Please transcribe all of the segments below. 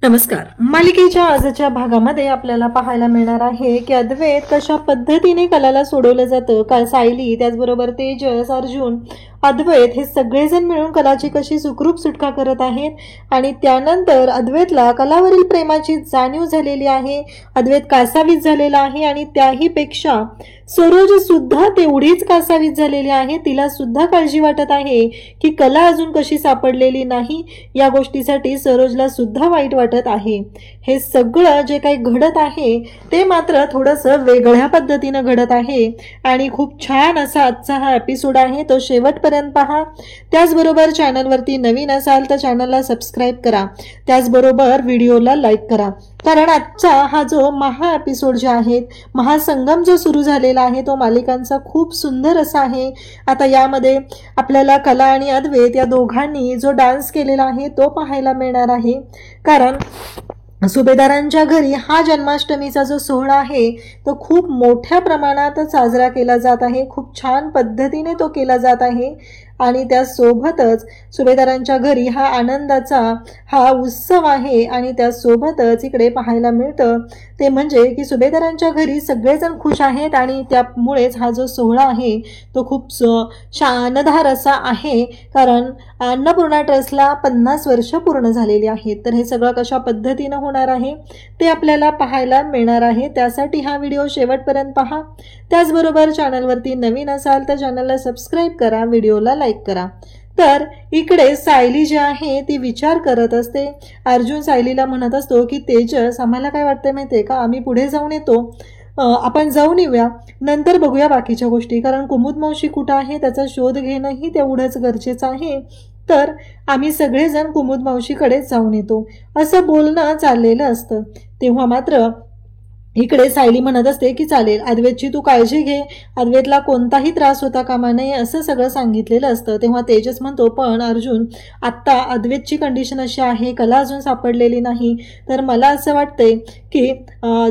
नमस्कार. मालिकेच्या आजच्या भागामध्ये आपल्याला पाहायला मिळणार आहे की अद्वैत कशा पद्धतीने कलाला सोडवलं जातं. का सायली, त्याचबरोबर तेजस, अर्जुन, अद्वैत हे सगळेजण मिळून कलाची कशी सुखरूप सुटका करत आहेत आणि त्यानंतर अद्वैतला कलावरील प्रेमाची जाणीव झालेली आहे. अद्वैत कासावीस झालेला आहे आणि त्याही पेक्षा सरोज सुद्धा तेवढीच कासावीस झालेली आहे. तिला सुद्धा काळजी वाटत आहे की कला अजून कशी सापडलेली नाही. या गोष्टीसाठी सरोजला सुद्धा वाईट वाटत आहे. हे सगळं जे काही घडत आहे ते मात्र थोडंसं वेगळ्या पद्धतीनं घडत आहे आणि खूप छान असा आजचा हा एपिसोड आहे. तो शेवटपर्यंत पहा. त्याचबरोबर चॅनलवरती नवीन असाल तर चॅनलला सबस्क्राईब करा. त्याचबरोबर व्हिडिओला लाईक करा, कारण आजचा हा जो महा एपिसोड जे आहेत, महासंगम जो सुरू झालेला आहे तो मालिकांचा खूप सुंदर असा आहे. आता यामध्ये आपल्याला कला आणि अद्वैत या दोघांनी जो डान्स केलेला आहे तो पाहायला मिळणार आहे. कारण सुभेदारांच्या घरी हा जन्माष्टमीचा जो सोहळा आहे तो खूप मोठ्या प्रमाणात साजरा केला जात आहे. खूप छान पद्धतीने तो केला जात आहे आणि त्यासोबतच सुभेदारांच्या घरी हा आनंदाचा हा उत्सव आहे. आणि त्यासोबतच इकडे पाहायला मिळतं ते म्हणजे की सुभेदारांच्या घरी सगळेजण खुश आहेत आणि त्यामुळेच हा जो सोहळा आहे तो खूप शानदार असा आहे. कारण अन्नपूर्णा ट्रस्टला 50 वर्ष पूर्ण झालेली आहेत. तर हे सगळं कशा पद्धतीनं होणार आहे ते आपल्याला पाहायला मिळणार आहे. त्यासाठी हा व्हिडिओ शेवटपर्यंत पहा. त्याचबरोबर चॅनलवरती नवीन असाल तर चॅनलला सबस्क्राईब करा, व्हिडिओला लाईक करा. तर इकडे सायली जी आहे ती विचार करत असते. अर्जुन सायलीला म्हणत असतो की तेजस, आम्हाला काय वाटतं माहितीये का, आम्ही पुढे जाऊन येतो, आपण जाऊन येऊया, नंतर बघूया बाकीच्या गोष्टी. कारण कुमुद मावशी कुठं आहे त्याचा शोध घेणंही तेवढंच गरजेचं आहे. तर आम्ही सगळेजण कुमुद मावशीकडे जाऊन येतो, असं बोलणं चाललेलं असतं. तेव्हा मात्र इकडे सायली म्हणत असते की चालेल, अद्वैतची तू काळजी घे, अद्वैतला कोणताही त्रास होता कामा नये असं सगळं सांगितलेलं असतं. तेव्हा तेजस म्हणतो, पण अर्जुन, आत्ता अद्वैतची कंडिशन अशी आहे, कला अजून सापडलेली नाही, तर मला असं वाटतंय की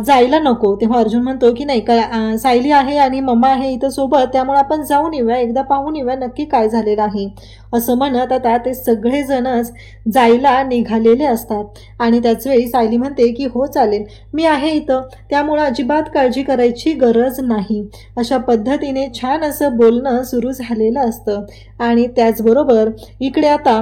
जायला नको. तेव्हा अर्जुन म्हणतो की नाही, सायली आहे आणि मम्मा आहे इथं सोबत, त्यामुळे आपण जाऊन येऊया, एकदा पाहून येऊया नक्की काय झालेलं आहे. असं म्हणत आता ते सगळेजणच जायला निघालेले असतात. आणि त्याच वेळी सायली म्हणते की हो चालेल, मी आहे इथं, त्यामुळे अजिबात काळजी करायची गरज नाही. अशा पद्धतीने छान असं बोलणं सुरू झालेलं असतं. आणि त्याचबरोबर इकडे आता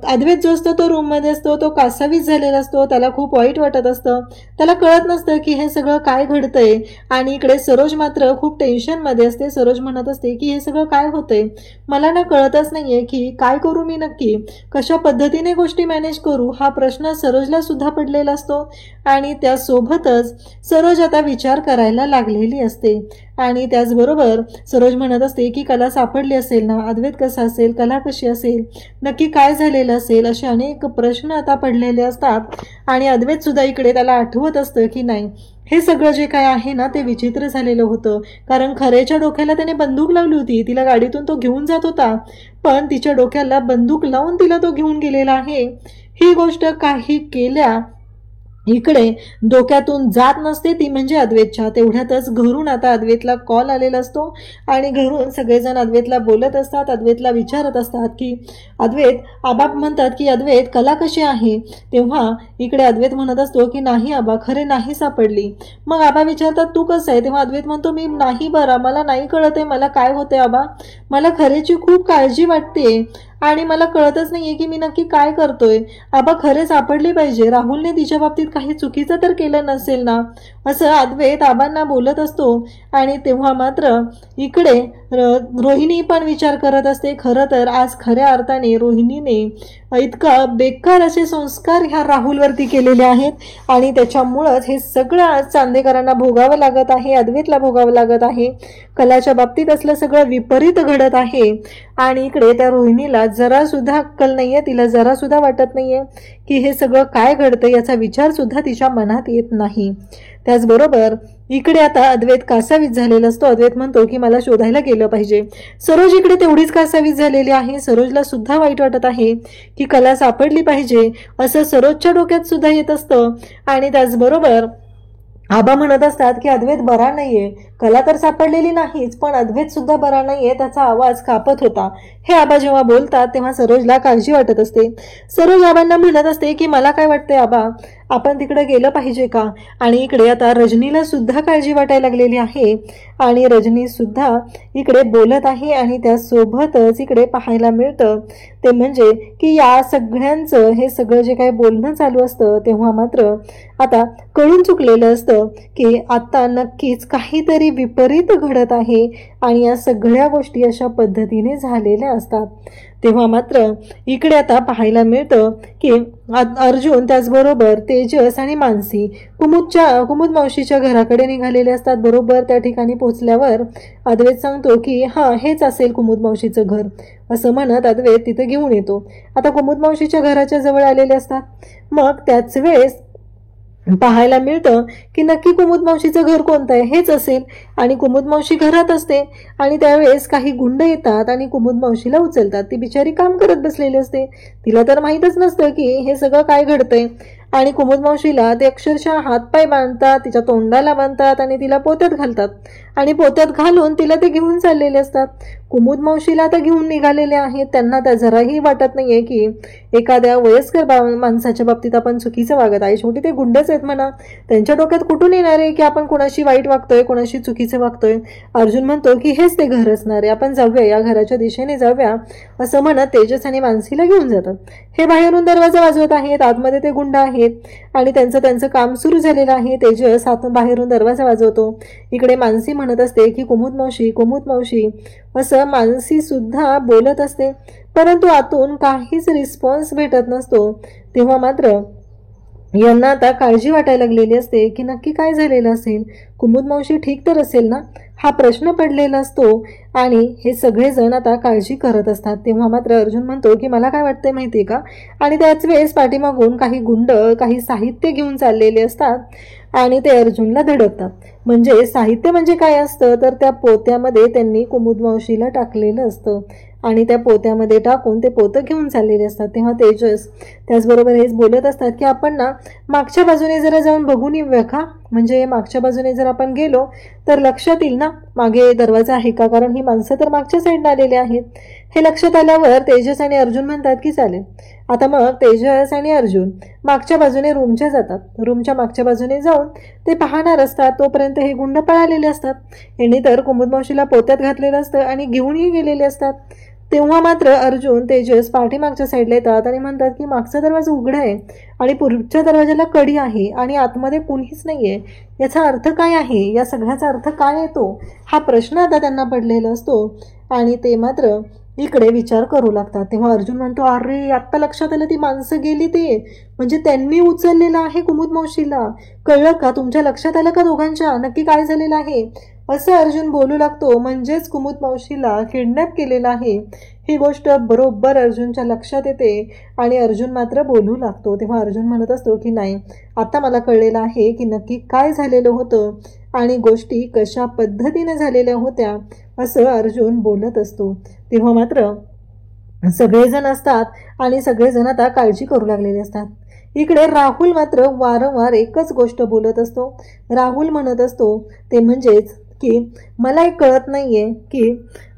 अद्वैत जो असतो तो रूममध्ये असतो, तो कासावीस झालेला असतो, त्याला खूप वाईट वाटत असतं, त्याला कळत नसतं की हे सगळं काय घडतंय. आणि इकडे सरोज मात्र खूप टेन्शनमध्ये असते. सरोज म्हणत असते की हे सगळं काय होतंय, मला ना कळतच नाहीये की काय करू मी नक्की, कशा पद्धतीने गोष्टी मॅनेज करू, हा प्रश्न सरोजला सुद्धा पडलेला असतो. आणि त्यासोबतच सरोज आता विचार करायला लागलेली असते. आणि त्याचबरोबर सरोज म्हणत असते की कला सापडली असेल ना, अद्वैत कसा असेल, कला कशी असेल, नक्की काय झालेलं असेल, असे अनेक प्रश्न आता पडलेले असतात. आणि अद्वैत सुद्धा इकडे त्याला आठवत असतं की नाही, हे सगळं जे काय आहे ना ते विचित्र झालेलं होतं. कारण खरेच्या डोक्याला त्याने बंदूक लावली होती, तिला गाडीतून तो घेऊन जात होता, पण तिच्या डोक्याला बंदूक लावून तिला तो घेऊन गेलेला आहे. ही गोष्ट काही केल्या इकडे डोक्यातून जात नसते, ती म्हणजे अद्वैतच्या. तेवढ्यातच घरून आता अद्वैतला कॉल आलेला असतो आणि घरून सगळेजण अद्वैतला बोलत असतात, अद्वैतला विचारत असतात की अद्वैत, आबा म्हणतात की अद्वैत कला कशी आहे. तेव्हा इकडे अद्वैत म्हणत असतो की नाही आबा, खरे नाही सापडली. मग आबा विचारतात तू कसं आहे. तेव्हा अद्वैत म्हणतो मी नाही बरं, मला नाही कळत आहे मला काय होते आबा, मला खरेची खूप काळजी वाटते आणि मला कळतच नाहीये की मी नक्की काय करतोय. आबा खरे सापडले पाहिजे, राहुलने तिच्या बाबतीत काही चुकीचं तर केलं नसेल ना, असं अद्वैत आबांना बोलत असतो. आणि तेव्हा मात्र इकडे रोहिणी पण विचार करत असते. खरं तर आज खऱ्या अर्थाने रोहिणीने इतका बेकार असे संस्कार ह्या राहुलवरती केलेले आहेत आणि त्याच्यामुळंच हे सगळं आज चांदेकरांना भोगावं लागत आहे, अद्वैतला भोगावं लागत आहे. कलाच्या बाबतीत असलं सगळं विपरीत घडत आहे. आणि इकडे त्या रोहिणीला जरा सुद्धा अक्कल नाहीये, तिला जरा सुद्धा वाटत नाहीये की हे सगळं काय घडतं, याचा विचार सुद्धा तिच्या मनात येत नाही. त्याचबरोबर इकडे आता अद्वैत कासावीस झालेला असतो. अद्वैत म्हणतो की मला शोधायला गेलं पाहिजे. सरोज इकडे तेवढीच कासावीस झालेली आहे. सरोजला सुद्धा वाईट वाटत आहे की कला सापडली पाहिजे असं सरोजच्या डोक्यात सुद्धा येत असतं. आणि त्याचबरोबर आबा म्हणत असतात की अद्वैत बरा नाहीये, कला तर सापडलेली नाहीच पण अद्वैत सुद्धा बरा नाहीये, त्याचा आवाज कापत होता. हे आबा जेव्हा बोलतात तेव्हा सरोजला काळजी वाटत असते. सरोज आबांना म्हणत असते की मला काय वाटतंय आबा, आपण तिकडे गेलं पाहिजे का? आणि इकडे आता रजनीला सुद्धा काळजी वाटायला लागलेली आहे आणि रजनी सुद्धा इकडे बोलत आहे आणि त्यासोबतच इकडे पाहायला मिळतं ते म्हणजे की या सगळ्यांचं हे सगळं जे काही बोलणं चालू असतं तेव्हा मात्र आता कळून चुकलेलं असतं की आता नक्कीच काहीतरी विपरीत घडत आहे आणि या सगळ्या गोष्टी अशा पद्धतीने झालेल्या असतात. तेव्हा मात्र इकडे आता पाहायला मिळतं की अर्जुन त्याचबरोबर तेजस आणि मानसी कुमुद मावशीच्या घराकडे निघालेले असतात. बरोबर त्या ठिकाणी पोहोचल्यावर अद्वैत सांगतो की हां हेच असेल कुमुद मावशीचं घर, असं म्हणत अद्वैत तिथे घेऊन येतो. आता कुमुद मावशीच्या घराच्या जवळ आलेले असतात. मग त्याच वेळेस पाहायला मिळतं की नक्की कुमुद मावशीचं घर कोणतं आहे, हेच असेल आणि कुमुद मावशी घरात असते आणि त्यावेळेस काही गुंड येतात आणि कुमुद मावशीला उचलतात. ती बिचारी काम करत बसलेली असते, तिला तर माहीतच नसतं की हे सगळं काय घडतंय आणि कुमुद मावशीला ते अक्षरशः हातपाय बांधतात, तिच्या तोंडाला बांधतात आणि तिला पोत्यात घालतात आणि पोत्यात घालून तिला ते घेऊन चाललेले असतात. कुमुद मावशीला आता घेऊन निघालेले आहेत. त्यांना त्या जराही वाटत नाहीये की एखाद्या वयस्कर माणसाच्या बाबतीत आपण चुकीचं वागत आहे. शेवटी ते गुंडच आहेत म्हणा, त्यांच्या डोक्यात कुठून येणार आहे की आपण कोणाशी वाईट वागतोय, कोणाशी चुकीचं वागतोय. अर्जुन म्हणतो की हेच ते घर असणार आहे, आपण जाऊया, या घराच्या दिशेने जाऊया, असं म्हणत तेजस आणि मानसीला घेऊन जातात. हे बाहेरून दरवाजा वाजवत आहेत, आतमध्ये ते गुंड आहेत आणि त्यांचं काम सुरू झालेलं आहे. तेजस आतून बाहेरून दरवाजा वाजवतो. इकडे मानसी म्हणत असते की कुमुद मावशी असं मानसी सुद्धा बोलत असते, परंतु आतून काहीच रिस्पॉन्स भेटत नसतो. तेव्हा मात्र यांना आता काळजी वाटायला लागलेली असते की नक्की काय झालेलं असेल, कुमुद मावशी ठीक तर असेल ना, हा प्रश्न पडलेला असतो आणि हे सगळेजण आता काळजी करत असतात. तेव्हा मात्र अर्जुन म्हणतो की मला काय वाटतंय माहितीये का, आणि त्याच वेळेस पाठीमागून काही गुंड काही साहित्य घेऊन चाललेले असतात आणि ते अर्जुनला धडकतात. म्हणजे साहित्य म्हणजे काय असतं तर त्या पोत्यामध्ये त्यांनी कुमुद मावशीला टाकलेलं असतं आणि त्या पोत्यामध्ये टाकून ते पोतं घेऊन चाललेले असतात. तेव्हा तेजस त्याचबरोबर हेच बोलत असतात की आपण ना मागच्या बाजूने जरा जाऊन बघून येऊया का, म्हणजे मागच्या बाजूने जर आपण गेलो तर लक्षात येईल ना मागे दरवाजा आहे का, कारण ही माणसं तर मागच्या साईडला आलेली आहेत. हे लक्षात आल्यावर तेजस आणि अर्जुन म्हणतात की चालेल. आता मग तेजस आणि अर्जुन मागच्या बाजूने रूमच्या जातात. रूमच्या मागच्या बाजूने जाऊन ते पाहणार असतात. तोपर्यंत हे गुंड पळालेले असतात. यांनी तर कुमुद मावशीला पोत्यात घातलेलं असतं आणि घेऊनही गेलेले असतात. तेव्हा मात्र अर्जुन तेजस पाठीमागच्या साईडला येतात आणि म्हणतात की मागचा दरवाजा उघडा आहे आणि पुढच्या दरवाजाला कडी आहे आणि आतमध्ये कुणीच नाहीये. याचा अर्थ काय आहे, या सगळ्याचा अर्थ काय येतो, हा प्रश्न आता त्यांना पडलेला असतो आणि ते मात्र इकडे विचार करू लागतात. तेव्हा अर्जुन म्हणतो अरे आत्ता लक्षात आलं, ती माणसं गेली ते म्हणजे त्यांनी उचललेलं आहे कुमुद मावशीला, कळलं का, तुमच्या लक्षात आलं का दोघांच्या नक्की काय झालेलं आहे, असं अर्जुन बोलू लागतो. म्हणजेच कुमुद मावशीला किडनॅप केलेलं आहे ही गोष्ट बरोबर अर्जुनच्या लक्षात येते आणि अर्जुन मात्र बोलू लागतो. तेव्हा अर्जुन म्हणत असतो की नाही, आता मला कळलेलं आहे की नक्की काय झालेलं होतं आणि गोष्टी कशा पद्धतीने झालेल्या होत्या, असं अर्जुन बोलत असतो. तेव्हा मात्र सगळेजण असतात आणि सगळेजण आता काळजी करू लागलेले असतात. इकडे राहुल मात्र वारंवार एकच गोष्ट बोलत असतो. राहुल म्हणत असतो ते म्हणजेच की मला एक कळत नाहीये की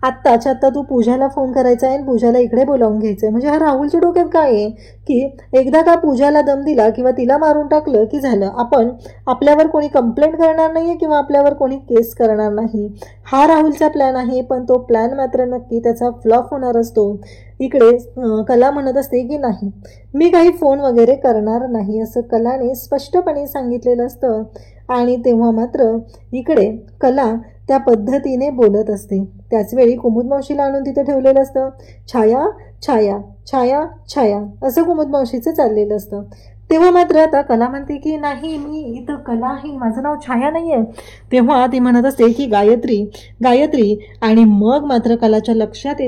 आत्ताच्या आत्ता तू पूजाला फोन करायचा आहे आणि पूजाला इकडे बोलावून घ्यायचं आहे. म्हणजे हा राहुलच्या डोक्यात काय आहे की एकदा का पूजाला दम दिला किंवा तिला मारून टाकलं की झालं, आपण आपल्यावर कोणी कंप्लेंट करणार नाहीये किंवा आपल्यावर कोणी केस करणार नाही, हा राहुलचा प्लॅन आहे. पण तो प्लॅन मात्र नक्की त्याचा फ्लॉप होणार असतो. इकडे कला म्हणत असते की नाही, मी काही फोन वगैरे करणार नाही, असं कलाने स्पष्टपणे सांगितलेलं असतं आणि तेव्हा मात्र इकडे कला त्या पद्धतीने बोलत असते. त्याचवेळी कुमुद मावशीला आणून तिथे ठेवलेलं असतं. छाया छाया छाया छाया असं कुमुद मावशीचं चाललेलं असतं. तेव्हा मात्र आता कला म्हणते की नाही, मी इथं कला आहे, माझं नाव छाया नाही आहे. तेव्हा ती म्हणत असते की गायत्री गायत्री आणि मग मात्र कलाच्या लक्षात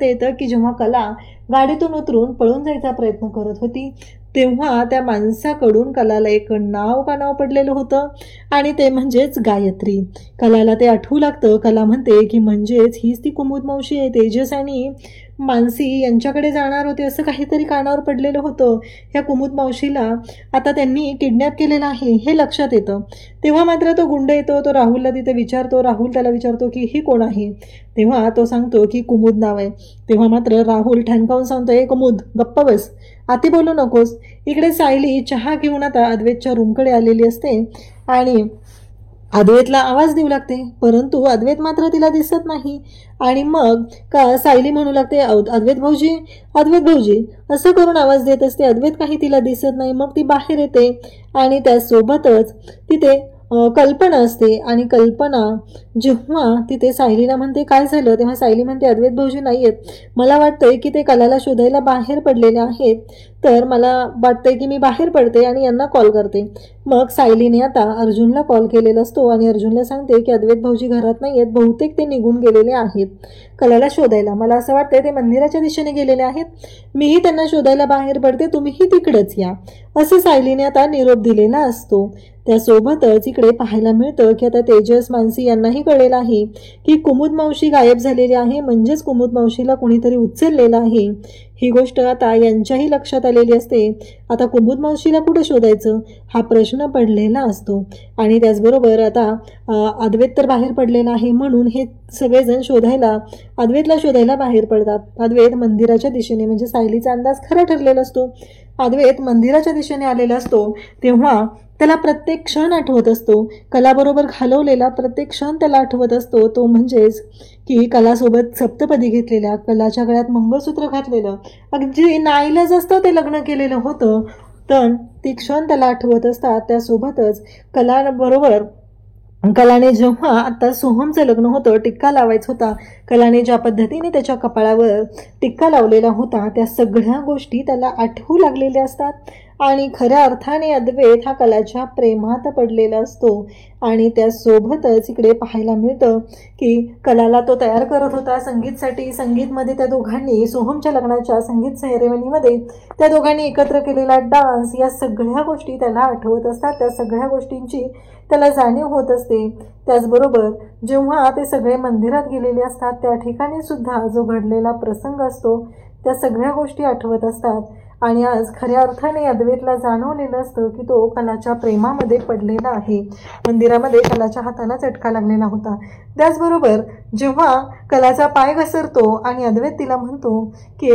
येतं की जेव्हा कला गाडीतून उतरून पळून जायचा प्रयत्न करत होती तेव्हा त्या माणसाकडून कलाला एक नाव कानावर पडलेलं होतं आणि ते म्हणजेच गायत्री. कलाला ते आठवू लागतं. कला म्हणते की म्हणजेच हीच ती कुमुद मावशी आहे, तेजस आणि मानसी यांच्याकडे जाणार होते असं काहीतरी कानावर पडलेलं होतं. ह्या कुमुद मावशीला आता त्यांनी किडनॅप केलेलं आहे हे लक्षात येतं. तेव्हा मात्र तो गुंड येतो, तो राहुलला तिथे विचारतो. राहुल त्याला विचारतो की ही कोण आहे. तेव्हा तो सांगतो की कुमुद नाव आहे. तेव्हा मात्र राहुल ठणकावून सांगतो, ए कुमुद गप्प बस, आती बोलू नकोस. इकडे सायली चहा घेऊन आता अद्वैतच्या रूमकडे आलेली असते आणि अद्वैतला आवाज देऊ लागते, परंतु अद्वैत मात्र तिला दिसत नाही. आणि मग सायली म्हणू लागते, अद्वैत भाऊजी, अद्वैत भाऊजी असं करून आवाज देत असते. अद्वैत काही तिला दिसत नाही. मग ती बाहेर येते आणि त्यासोबतच तिथे कल्पना असते. आणि कल्पना जेव्हा तिथे सायलीला म्हणते काय झालं, तेव्हा सायली म्हणते अद्वैत भाऊजी नाही आहेत, मला वाटतंय की ते कलाला शोधायला बाहेर पडलेले आहेत, तर मला वाटतंय की मी बाहेर पडते आणि यांना कॉल करते. मग सायलीने आता अर्जुनला कॉल केलेला असतो आणि अर्जुनला सांगते की अद्वैत भाऊजी घरात नाही आहेत, बहुतेक ते निघून गेलेले आहेत कलाला शोधायला. मला असं वाटतंय ते मंदिराच्या दिशेने गेलेले आहेत, मीही त्यांना शोधायला बाहेर पडते, तुम्हीही तिकडेच या, असं सायलीने आता निरोप दिलेला असतो. त्यासोबतच इकडे पाहायला मिळतं की आता तेजस मानसी यांनाही कळलेलं आहे की कुमुद मावशी गायब झालेली आहे, म्हणजेच कुमुद मावशीला कोणीतरी उचललेलं आहे. ही गोष्ट आता यांच्याही लक्षात आलेली असते. आता कुमुद मावशीला कुठे शोधायचं हा प्रश्न पडलेला असतो. आणि त्याचबरोबर आता अद्वैत तर बाहेर पडलेला आहे, म्हणून हे सगळेजण अद्वैतला शोधायला बाहेर पडतात. अद्वैत मंदिराच्या दिशेने, म्हणजे सायलीचा अंदाज खरा ठरलेला असतो. अद्वैत मंदिराच्या दिशेने आलेला असतो तेव्हा त्याला प्रत्येक क्षण आठवत असतो, कलाबरोबर घालवलेला प्रत्येक क्षण त्याला आठवत असतो. तो म्हणजेच की कलासोबत सप्तपदी घेतलेल्या, कलाच्या गळ्यात मंगळसूत्र घातलेलं, अगदी नाईलाज असतं ते लग्न केलेलं होतं, तर ती क्षण त्याला आठवत असतात. त्यासोबतच कलाने जेव्हा आता सोहमचं लग्न होतं, टिक्का लावायचा होता, कलाने ज्या पद्धतीने त्याच्या कपाळावर टिक्का लावलेला होता, त्या सगळ्या गोष्टी त्याला आठवू लागलेल्या असतात. आणि खऱ्या अर्थाने अद्वैत हा कलाच्या प्रेमात पडलेला असतो. आणि त्यासोबतच इकडे पाहायला मिळतं की कलाला तो तयार करत होता संगीतसाठी. संगीतमध्ये त्या दोघांनी सोहमच्या लग्नाच्या संगीत सेरेमनीमध्ये त्या दोघांनी एकत्र केलेला डान्स, या सगळ्या गोष्टी त्याला आठवत असतात. त्या सगळ्या गोष्टींची त्याला जाणीव होत असते. त्याचबरोबर जेव्हा ते सगळे मंदिरात गेलेले असतात त्या ठिकाणी सुद्धा जो घडलेला प्रसंग असतो त्या सगळ्या गोष्टी आठवत असतात. आणि आज खऱ्या अर्थाने अद्वैतला जाणवलेलं असतं की तो कलाच्या प्रेमामध्ये पडलेला आहे. मंदिरामध्ये कलाच्या हाताला चटका लागलेला होता. त्याचबरोबर जेव्हा कलाचा पाय घसरतो आणि अद्वैत तिला म्हणतो की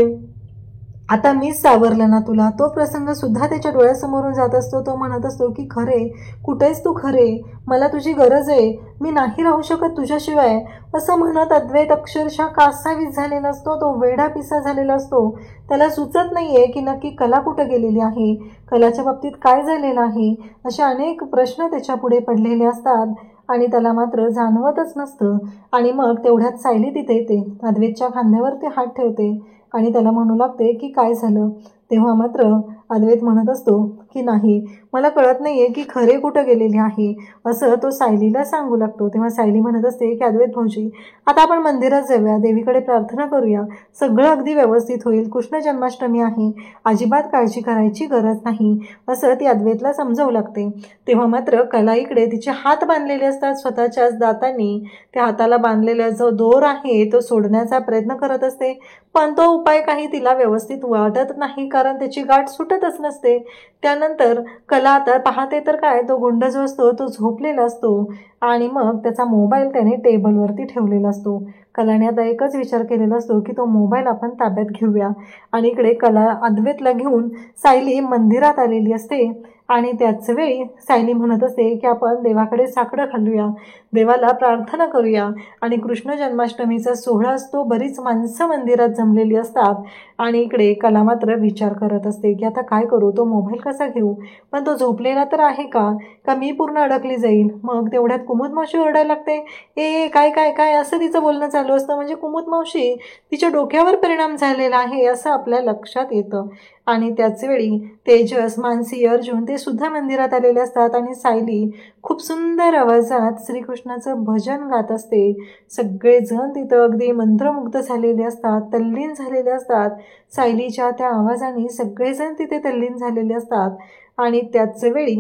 आता मीच सावरलं ना तुला, तो प्रसंग सुद्धा त्याच्या डोळ्यासमोरून जात असतो. तो म्हणत असतो की खरे, कुठेच तू खरे, मला तुझी गरज आहे, मी नाही राहू शकत तुझ्याशिवाय, असं म्हणत अद्वैत अक्षरशः कासावीस झालेला असतो. तो वेडा पिसा झालेला असतो. त्याला सुचत नाहीये की नक्की कला कुठं गेलेली आहे, कलाच्या बाबतीत काय झालेलं आहे, असे अनेक प्रश्न त्याच्या पुढे पडलेले असतात आणि त्याला मात्र जाणवतच नसतं. आणि मग तेवढ्यात सायली तिथे येते, अद्वैतच्या खांद्यावर ते हात ठेवते आणि त्याला म्हणू लागते की काय झालं. तेव्हा मात्र अद्वैत म्हणत असतो की नाही, मला कळत नाहीये की खरे कुठं गेलेले आहे, असं तो सायलीला सांगू लागतो. तेव्हा सायली म्हणत असते की अद्वैत भाऊजी, आता आपण मंदिरात जाऊया, देवीकडे प्रार्थना करूया, सगळं अगदी व्यवस्थित होईल, कृष्ण जन्माष्टमी आहे, अजिबात काळजी करायची गरज नाही, असं ती अद्वैतला समजावू लागते. तेव्हा मात्र कला इकडे तिचे हात बांधलेले असतात स्वतःच्याच दातांनी. त्या हाताला बांधलेला जो दोर आहे तो सोडण्याचा प्रयत्न करत असते, पण तो उपाय काही तिला व्यवस्थित वाटत नाही, कारण त्याची गाठ सुटतच नसते. त्यानंतर कला आता पाहते तर काय, तो गुंड जो असतो तो झोपलेला असतो आणि मग त्याचा मोबाईल त्याने टेबलवरती ठेवलेला असतो. कलाने आता एकच विचार केलेला असतो की तो मोबाईल आपण ताब्यात घेऊया. आणि इकडे कला अद्वैतला घेऊन सायली मंदिरात आलेली असते आणि त्याच वेळी सायली म्हणत असते की आपण देवाकडे साकडं घालूया, देवाला प्रार्थना करूया. आणि कृष्ण जन्माष्टमीचा सोहळा असतो, बरीच माणसं मंदिरात जमलेली असतात. आणि इकडे कला मात्र विचार करत असते की आता काय करू, तो मोबाईल कसा घेऊ, पण तो झोपलेला तर आहे का मी पूर्ण अडकली जाईल. मग तेवढ्यात कुमुद मावशी ओरडायला लागते, ए काय काय काय असं तिचं बोलणं चालू असतं. म्हणजे कुमुद मावशी तिच्या डोक्यावर परिणाम झालेला आहे असं आपल्या लक्षात येतं. आणि त्याचवेळी तेजस, मानसी, अर्जुन ते सुद्धा मंदिरात आलेले असतात आणि सायली खूप सुंदर आवाजात श्रीकृष्णाचं भजन गात असते. सगळेजण तिथं अगदी मंत्रमुग्ध झालेले असतात, तल्लीन झालेले असतात. सायलीच्या त्या आवाजाने सगळेजण तिथे तल्लीन झालेले असतात. आणि त्याच वेळी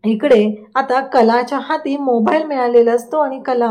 इकडे आता कलाच्या हाती मोबाईल मिळालेला असतो आणि कला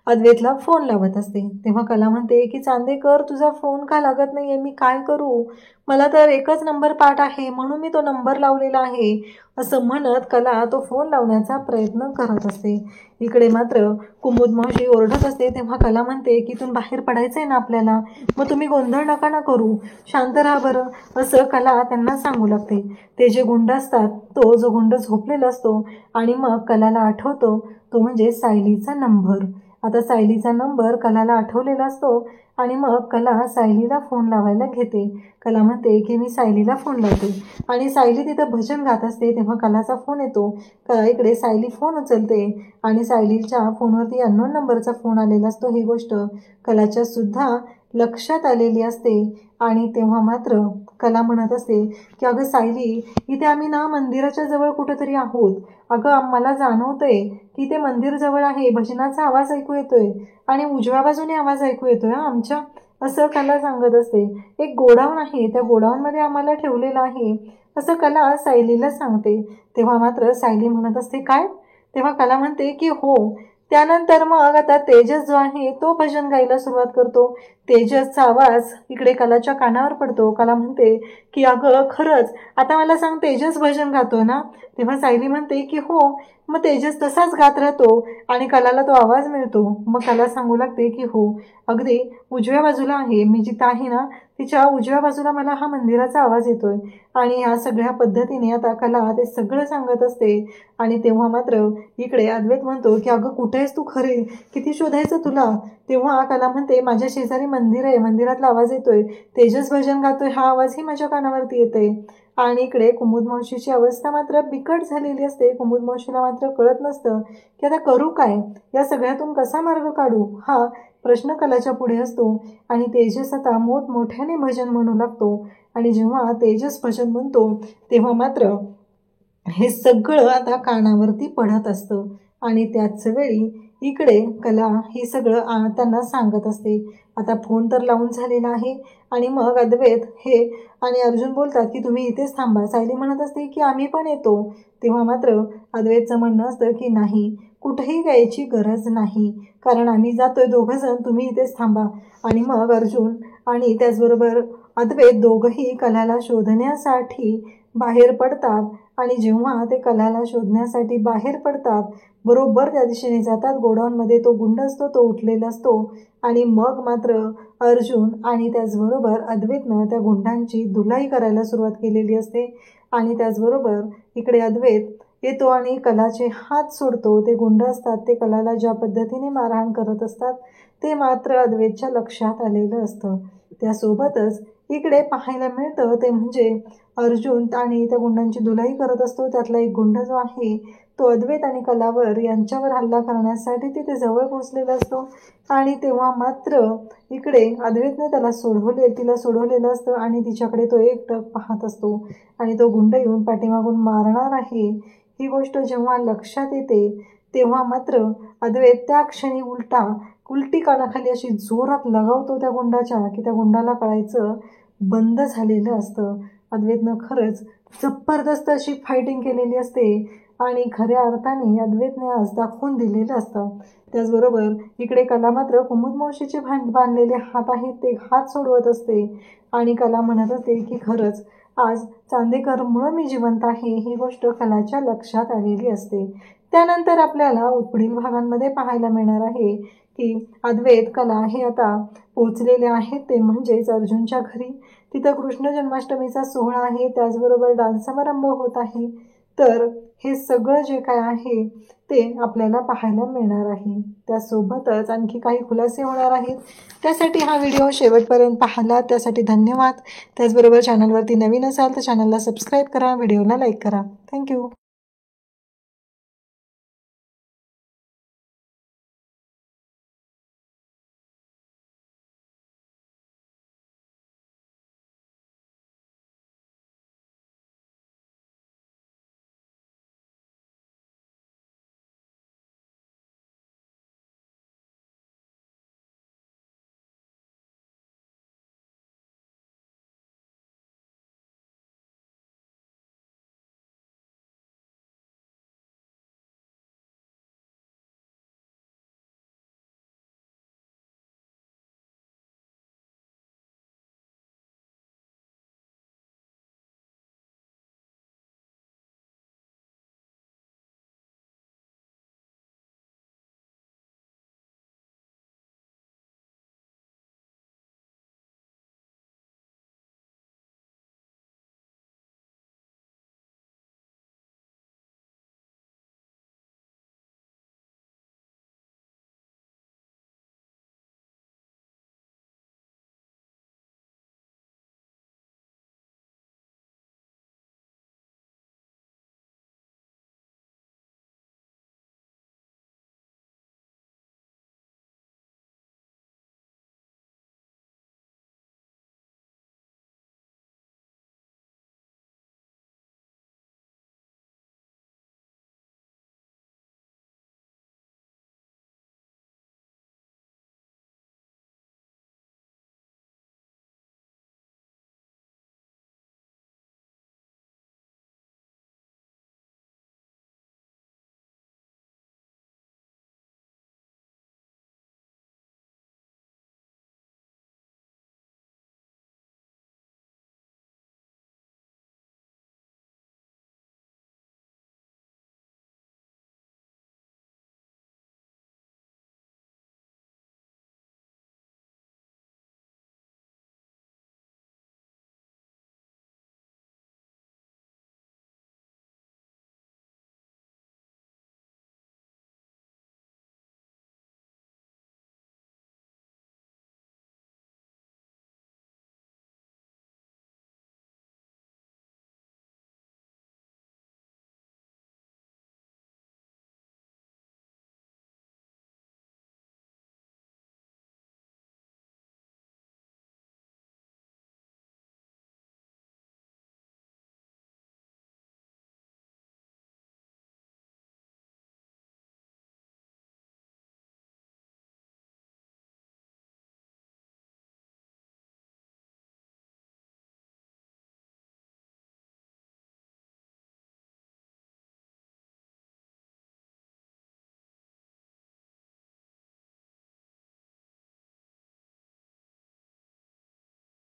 अद्वैतला फोन लावत असते. तेव्हा कला म्हणते की चांदेकर, तुझा फोन का लागत नाहीये, मी काय करू, मला तर एकच नंबर पाठ आहे म्हणून मी तो नंबर लावलेला आहे, असं म्हणत कला तो फोन लावण्याचा प्रयत्न करत असते. इकडे मात्र कुमुद मावशी ओरडत असते. तेव्हा कला म्हणते की इथून बाहेर पडायचंय ना आपल्याला, मग तुम्ही गोंधळ नका ना करू, शांत राहा बरं, असं कला त्यांना सांगू लागते. ते जे गुंड असतात, तो जो गुंड झोपलेला असतो आणि मग कलाला आठवतो तो म्हणजे सायलीचा नंबर. आता सायलीचा नंबर कलाला आठवलेला असतो आणि मग कला सायलीला फोन लावायला घेते. कला म्हणते की मी सायलीला फोन लावते आणि सायली तिथं भजन गात असते. तेव्हा कलाचा फोन येतो. इकडे सायली फोन उचलते आणि सायलीच्या फोनवरती अननोन नंबरचा फोन आलेला असतो. ही गोष्ट कलाच्या सुद्धा लक्षात आलेली असते आणि तेव्हा मात्र कला म्हणत असते की अगं सायली, इथे आम्ही ना मंदिराच्या जवळ कुठेतरी आहोत, अगं मला जाणवतंय की ते मंदिर जवळ आहे, भजनाचा आवाज ऐकू येतोय आणि उजव्या बाजूने आवाज ऐकू येतोय आमच्या, असं कला सांगत असते. एक गोडाऊन आहे, त्या गोडाऊनमध्ये आम्हाला ठेवलेलं आहे, असं कला सायलीला सांगते. तेव्हा मात्र सायली म्हणत असते काय? तेव्हा कला म्हणते की हो. त्यानंतर मग आता तेजस जो आहे तो भजन गायला सुरुवात करतो. तेजसचा आवाज इकडे कलाच्या कानावर पडतो. कला म्हणते की अगं खरंच, आता मला सांग, तेजस भजन गातो ना? तेव्हा सायली म्हणते की हो. मग तेजस तसाच गात राहतो आणि कलाला तो आवाज मिळतो. मग कला सांगू लागते की हो, अगदी उजव्या बाजूला आहे, मी जिथं आहे ना तिच्या उजव्या बाजूला मला हा मंदिराचा आवाज येतोय. आणि ह्या सगळ्या पद्धतीने आता कला ते सगळं सांगत असते. आणि तेव्हा मात्र इकडे अद्वैत म्हणतो की अगं कुठे आहेस तू, खरे किती शोधायचं तुला? तेव्हा कला म्हणते माझ्या शेजारी मंदिर आहे, मंदिरातला आवाज येतोय, तेजस भजन गातोय, हा आवाजही माझ्या कानावरती येतोय. आणि इकडे कुमुद मावशीची अवस्था मात्र बिकट झालेली असते. कुमुद मावशीला मात्र कळत नसतं की आता करू काय, या सगळ्यातून कसा मार्ग काढू, हा प्रश्न कलाच्या पुढे असतो. आणि तेजस आता मोठमोठ्याने भजन म्हणू लागतो. आणि जेव्हा तेजस भजन म्हणतो तेव्हा मात्र हे सगळं आता कानावरती पडत असतं. आणि त्याच वेळी इकडे कला हे सगळं त्यांना सांगत असते. आता फोन तर लावून झालेला आहे आणि मग अद्वैत हे आणि अर्जुन बोलतात की तुम्ही इथेच थांबा. सायली म्हणत असते की आम्ही पण येतो. तेव्हा मात्र अद्वैतचं म्हणणं असतं की नाही, कुठेही जायची गरज नाही, कारण आम्ही जातोय दोघंजण, तुम्ही इथेच थांबा. आणि मग अर्जुन आणि त्याचबरोबर अद्वैत दोघंही कलाला शोधण्यासाठी बाहेर पडतात. आणि जेव्हा ते कलाला शोधण्यासाठी बाहेर पडतात, बरोबर त्या दिशेने जातात, गोडाऊनमध्ये तो गुंड असतो, तो उठलेला असतो. आणि मग मात्र अर्जुन आणि त्याचबरोबर अद्वैतनं त्या गुंडांची धुलाई करायला सुरुवात केलेली असते. आणि त्याचबरोबर इकडे अद्वैत येतो आणि कलाचे हात सोडतो. ते गुंड असतात ते कलाला ज्या पद्धतीने मारहाण करत असतात ते मात्र अद्वैतच्या लक्षात आलेलं असतं. त्यासोबतच इकडे पाहायला मिळतं ते म्हणजे अर्जुन आणि त्या गुंडांची धुलाई करत असतो. त्यातला एक गुंड जो आहे तो अद्वैत आणि कलावर यांच्यावर हल्ला करण्यासाठी तिथे जवळ पोहोचलेला असतो. आणि तेव्हा मात्र इकडे अद्वैतने तिला सोडवलेलं असतं आणि तिच्याकडे तो एकटक पाहत असतो. आणि तो गुंड येऊन पाठीमागून मारणार आहे ही गोष्ट जेव्हा लक्षात येते तेव्हा मात्र अद्वैत त्या क्षणी उलटी कानाखाली अशी जोरात लगावतो त्या गुंडाच्या की त्या गुंडाला कळायचं बंद झालेलं असतं. अद्वैतनं खरंच जबरदस्त अशी फायटिंग केलेली असते आणि खऱ्या अर्थाने अद्वैतने आज दाखवून दिलेलं असतं. त्याचबरोबर इकडे कला मात्र कुमुद मावशीचे बांधलेले हात आहेत ते हात सोडवत असते आणि कला म्हणत असते की खरंच आज चांदेकरमुळं मी जिवंत आहे, ही गोष्ट कलाच्या लक्षात आलेली असते. त्यानंतर आपल्याला पुढील भागांमध्ये पाहायला मिळणार आहे की अद्वैत कला हे आता पोचलेले आहेत ते म्हणजेच अर्जुनच्या घरी. तिथं कृष्ण जन्माष्टमीचा सोहळा आहे, त्याचबरोबर डान्स समारंभ होत आहे. तर हे सगळं जे काय आहे ते आपल्याला पाहायला मिळणार आहे. त्यासोबतच आणखी काही खुलासे होणार आहेत. त्यासाठी हा व्हिडिओ शेवटपर्यंत पाहिला त्यासाठी धन्यवाद. त्याचबरोबर चॅनलवरती नवीन असाल तर चॅनलला सबस्क्राईब करा, व्हिडिओला लाईक करा. थँक्यू.